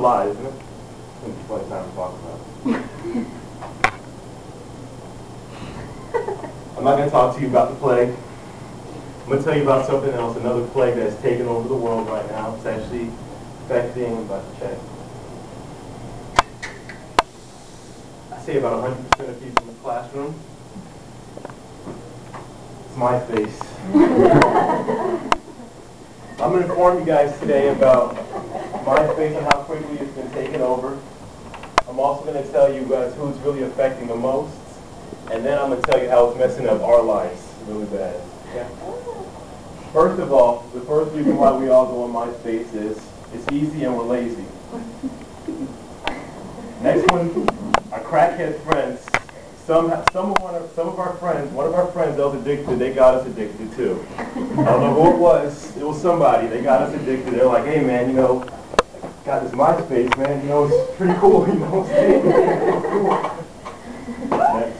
lot, isn't it? It's a funny time to talk about it. I'm not going to talk to you about the plague. I'm going to tell you about something else, another plague that's taken over the world right now. It's actually affecting, I'm about to check, I say about 100% of people in the classroom. It's Myspace. I'm going to inform you guys today about Myspace and how quickly it's been taken over. I'm also going to tell you guys who it's really affecting the most. And then I'm going to tell you how it's messing up our lives really bad. Yeah? First of all, the first reason why we all go on Myspace is it's easy and we're lazy. Next one, our crackhead friends. One of our friends that was addicted, they got us addicted too. I don't know who it was. It was somebody. They got us addicted. They're like, hey man, you know, got this MySpace, man. You know, it's pretty cool. You know what I'm saying? Hey,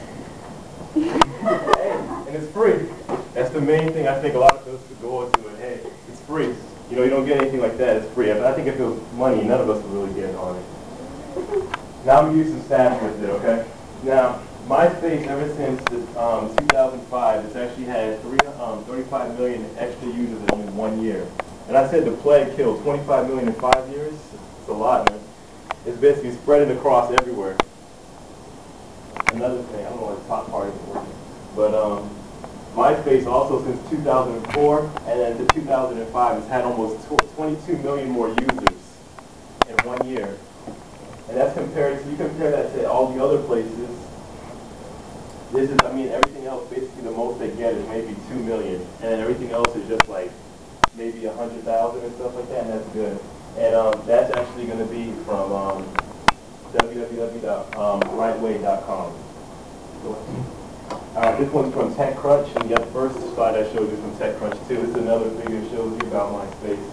and it's free. That's the main thing I think a lot of us could go into it. Hey, it's free. You know, you don't get anything like that. It's free. I think if it was money, none of us would really get on it. Now I'm going to use some stats with it, okay? Now, MySpace, ever since 2005, it's actually had 35 million extra users in 1 year. And I said the plague killed 25 million in 5 years. It's a lot, man. It's basically spreading across everywhere. Another thing, I don't know what the top part is working, but MySpace also since 2004 and then to 2005 has had almost 22 million more users in 1 year. And that's compared to, you compare that to all the other places. This is, I mean, everything else, basically the most they get is maybe 2 million. And then everything else is just like maybe 100,000 and stuff like that, and that's good. And that's actually going to be from www.rightway.com. Alright, this one's from TechCrunch, and the first slide I showed you is from TechCrunch too. This is another figure that shows you about MySpace.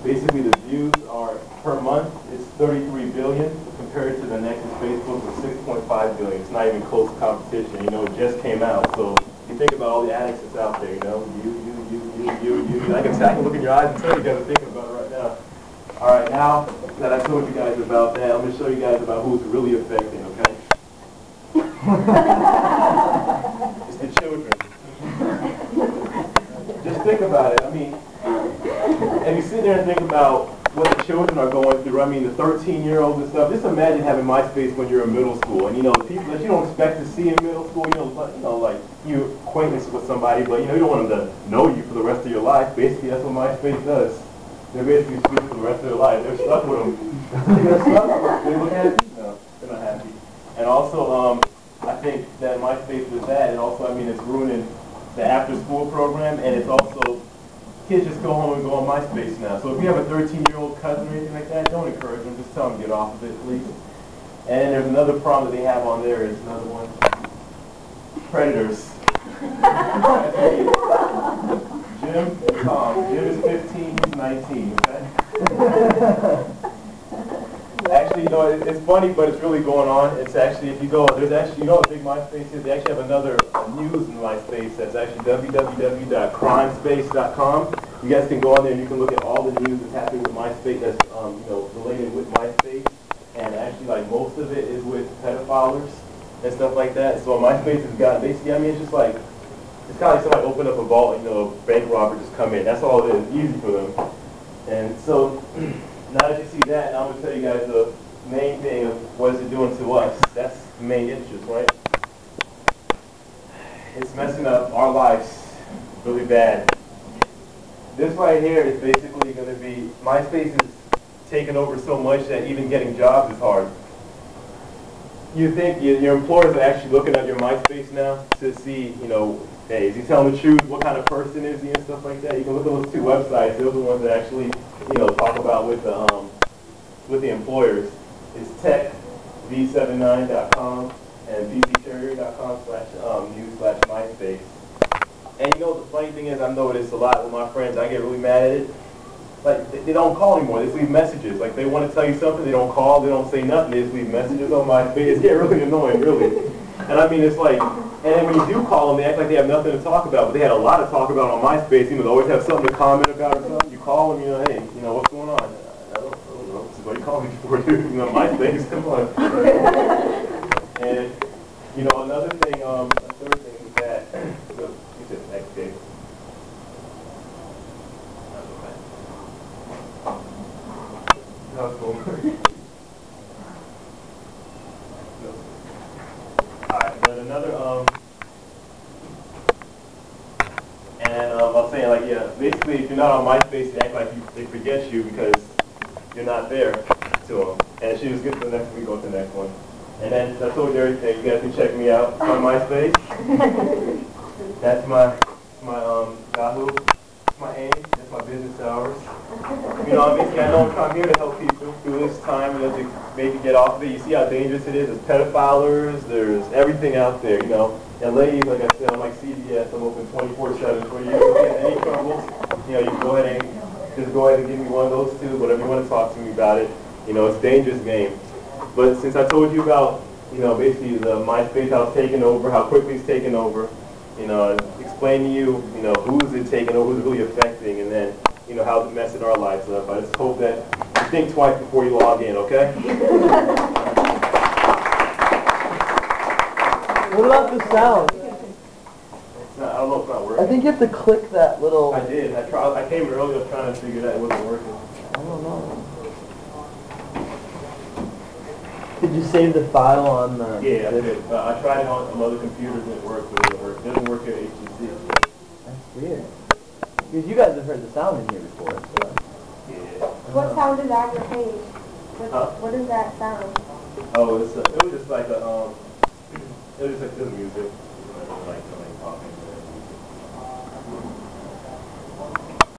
Basically, the views are per month, it's 33 billion, compared to the next is Facebook with 6.5 billion. It's not even close competition, you know, it just came out. So you think about all the addicts that's out there, you know, you. I can look in your eyes and tell you guys are thinking about it right now. Alright, now that I told you guys about that, I'm going to show you guys about who it's really affecting, okay? It's the children. Just think about it. I mean, and you sit there and think about what the children are going through. I mean, the 13-year-olds and stuff. Just imagine having MySpace when you're in middle school, and you know the people that you don't expect to see in middle school. You know, like you acquaintance with somebody, but you know you don't want them to know you for the rest of your life. Basically, that's what MySpace does. They're basically speaking for the rest of their life. They're stuck with them. They're stuck with them. They look happy? No, they're not happy. And also, I think that MySpace with that, and also, I mean, it's ruining the after-school program, and it's also kids just go home and go on MySpace now. So if you have a 13-year-old cousin or anything like that, don't encourage them. Just tell them to get off of it, please. And there's another problem that they have on there. Is another one. Predators. Jim and Tom. Jim is 15. He's 19. Okay. Actually, you know, it's funny, but it's really going on. It's actually, if you go, there's actually, you know what big MySpace is? They actually have another news in MySpace that's actually www.crimespace.com. You guys can go on there and you can look at all the news that's happening with MySpace that's, you know, related with MySpace. And actually, like, most of it is with pedophiles and stuff like that. So MySpace has got, basically, I mean, it's just like, it's kind of like somebody opened up a vault, you know, a bank robber just come in. That's all it is, easy for them. And so, now that you see that, I'm going to tell you guys the main thing of what is it doing to us. That's the main interest, right? It's messing up our lives really bad. This right here is basically going to be, MySpace is taking over so much that even getting jobs is hard. You think your employers are actually looking at your MySpace now to see, you know, hey, is he telling the truth? What kind of person is he and stuff like that? You can look at those two websites. Those are the ones that actually, you know, talk about with the employers. It's techv79.com and bccarrier.com/news/MySpace. And you know the funny thing is, I know this a lot with my friends. I get really mad at it. Like they don't call anymore. They just leave messages. Like they want to tell you something, they don't call, they don't say nothing. They just leave messages on MySpace. It's getting really annoying, really. And I mean, it's like, and then when you do call them, they act like they have nothing to talk about. But they had a lot to talk about on MySpace. You know, they always have something to comment about or something. You call them, you know, hey, you know, what's going on? I don't know. is what you call me for, dude. You know, MySpace, come on. And, you know, another thing, a third thing is that, you said next day. No, cool. Alright, then another, I was saying, like, yeah, basically, if you're not on MySpace, they act like they forget you because you're not there to them. And she was good for the next week, go to the next one. And then I told you everything. You guys can check me out on MySpace. That's my Yahoo. My aim. That's my business hours. You know, basically, I know I'm here to help people through this time, you know, to maybe get off of it. You see how dangerous it is. There's pedophilers. There's everything out there, you know. And ladies, like I said, I'm like CBS. I'm open 24/7 for you. If you have any troubles, you know, you can go ahead and just go ahead and give me one of those two, whatever you want to talk to me about it. You know, it's a dangerous game. But since I told you about, you know, basically the MySpace, how it's taken over, how quickly it's taken over, you know, explain to you, you know, who's it taking over, who's it really affecting, and then, you know, how it's messing our lives up. I just hope that you think twice before you log in, okay? What about the sound? I don't know if it's not working. I think you have to click that little... I did. I tried. I came earlier trying to figure that it wasn't working. I don't know. Did you save the file on the... Yeah, I did. I tried it on some other computers and it worked, but it doesn't work at HTC. That's weird. Because you guys have heard the sound in here before. So. Yeah. What sound is on your page? Huh? What is that sound? Oh, it was just like a, it was just like this music. Like something talking.